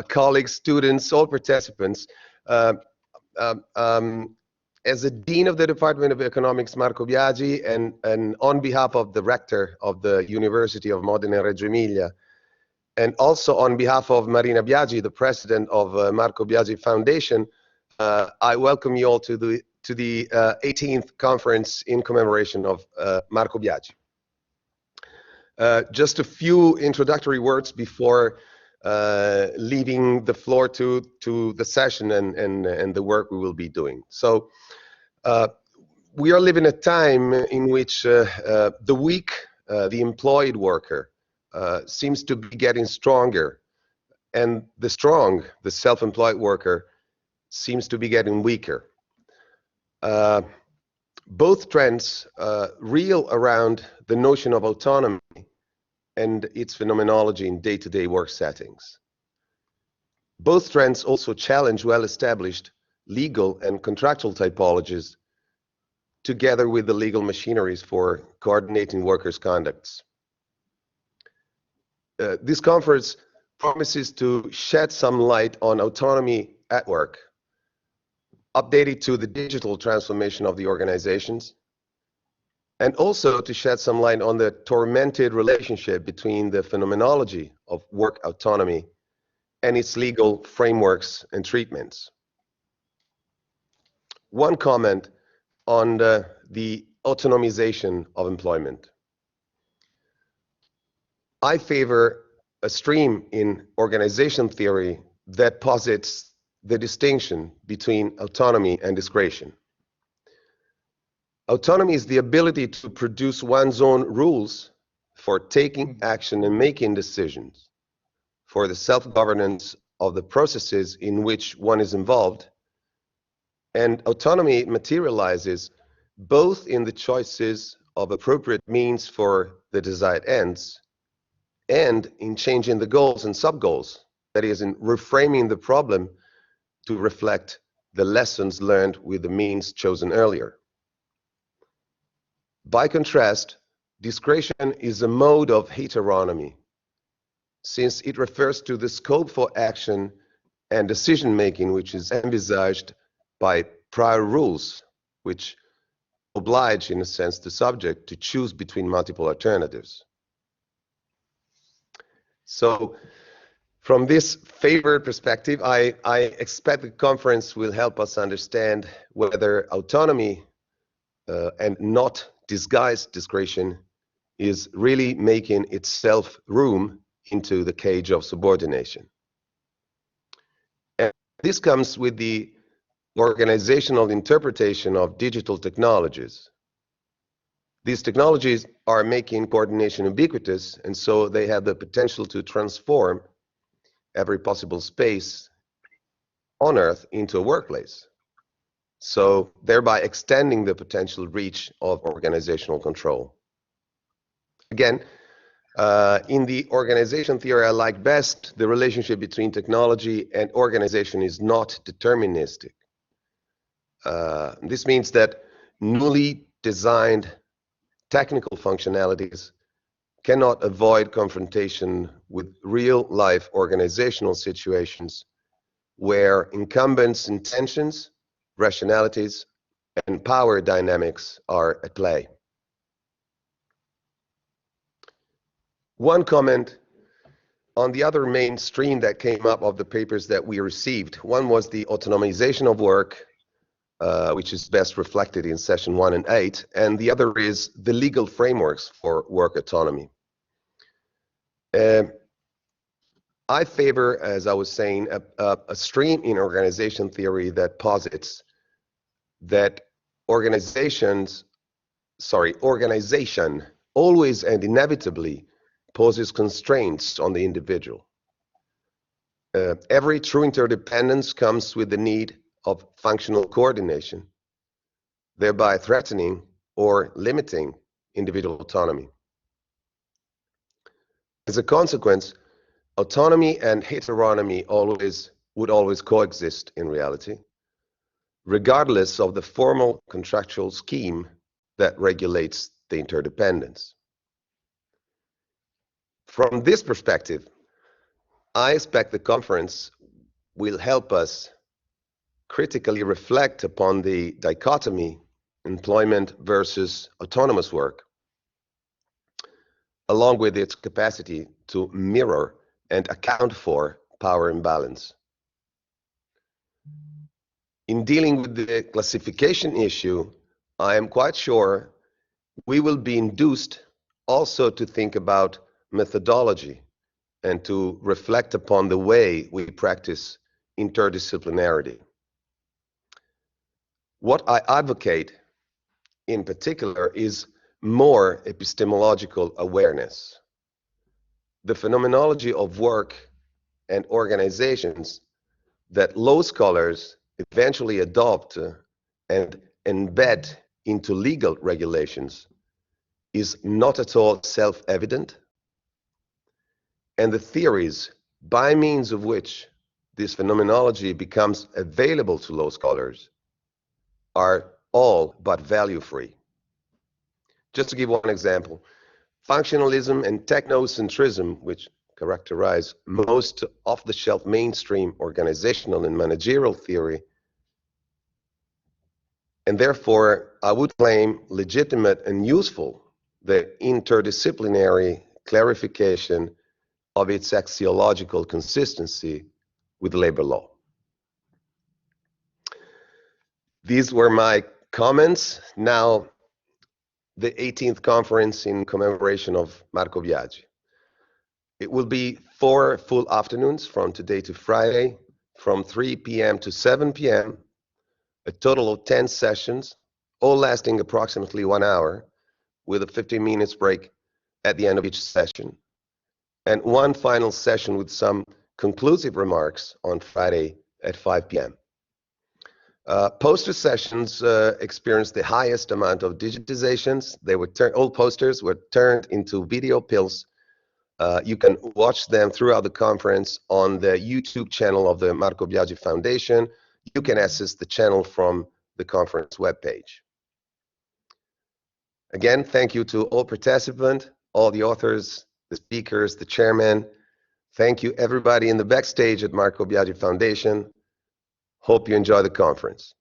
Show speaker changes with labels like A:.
A: colleagues, students, all participants. As a Dean of the Department of Economics, Marco Biagi, and on behalf of the Rector of the University of Modena and Reggio Emilia, and also on behalf of Marina Biagi, the President of Marco Biagi Foundation, I welcome you all to the 18th conference in commemoration of Marco Biagi. Just a few introductory words before leaving the floor to the session and the work we will be doing. So we are living a time in which the weak, the employed worker, seems to be getting stronger, and the strong, the self-employed worker, seems to be getting weaker. Both trends reel around the notion of autonomy and its phenomenology in day-to-day work settings. Both trends also challenge well-established legal and contractual typologies together with the legal machineries for coordinating workers' conducts. This conference promises to shed some light on autonomy at work, updated to the digital transformation of the organizations, and also to shed some light on the tormented relationship between the phenomenology of work autonomy and its legal frameworks and treatments. One comment on the autonomization of employment. I favor a stream in organization theory that posits the distinction between autonomy and discretion. Autonomy is the ability to produce one's own rules for taking action and making decisions, for the self-governance of the processes in which one is involved. And autonomy materializes both in the choices of appropriate means for the desired ends and in changing the goals and sub-goals, that is, in reframing the problem to reflect the lessons learned with the means chosen earlier. By contrast, discretion is a mode of heteronomy, since it refers to the scope for action and decision-making which is envisaged by prior rules, which oblige, in a sense, the subject to choose between multiple alternatives. So, from this favored perspective, I expect the conference will help us understand whether autonomy and not disguised discretion is really making itself room into the cage of subordination. And this comes with the organizational interpretation of digital technologies. These technologies are making coordination ubiquitous, and so they have the potential to transform every possible space on Earth into a workplace, so thereby extending the potential reach of organizational control. Again, in the organization theory I like best, the relationship between technology and organization is not deterministic. This means that newly designed technical functionalities cannot avoid confrontation with real-life organizational situations where incumbents' intentions, rationalities, and power dynamics are at play. One comment on the other main stream that came up of the papers that we received. One was the autonomization of work, which is best reflected in session 1 and 8, and the other is the legal frameworks for work autonomy. I favor, as I was saying, a stream in organization theory that posits that organization always and inevitably poses constraints on the individual. Every true interdependence comes with the need of functional coordination, thereby threatening or limiting individual autonomy. As a consequence, autonomy and heteronomy would always coexist in reality, regardless of the formal contractual scheme that regulates the interdependence. From this perspective, I expect the conference will help us critically reflect upon the dichotomy employment versus autonomous work, along with its capacity to mirror and account for power imbalance. In dealing with the classification issue, I am quite sure we will be induced also to think about methodology and to reflect upon the way we practice interdisciplinarity. What I advocate in particular is more epistemological awareness. The phenomenology of work and organizations that law scholars eventually adopt and embed into legal regulations is not at all self-evident, and the theories by means of which this phenomenology becomes available to law scholars are all but value-free. Just to give one example, functionalism and technocentrism, which characterize most off-the-shelf mainstream organizational and managerial theory, and therefore I would claim legitimate and useful the interdisciplinary clarification of its axiological consistency with labor law. These were my comments. Now, the 18th conference in commemoration of Marco Biagi. It will be 4 full afternoons from today to Friday, from 3 p.m. to 7 p.m., a total of 10 sessions, all lasting approximately 1 hour, with a 15 minutes break at the end of each session, and one final session with some conclusive remarks on Friday at 5 p.m. Poster sessions experienced the highest amount of digitizations. They were all posters were turned into video pills. You can watch them throughout the conference on the YouTube channel of the Marco Biagi Foundation. You can access the channel from the conference webpage. Again, thank you to all participants, all the authors, the speakers, the chairman. Thank you everybody in the backstage at Marco Biagi Foundation. Hope you enjoy the conference.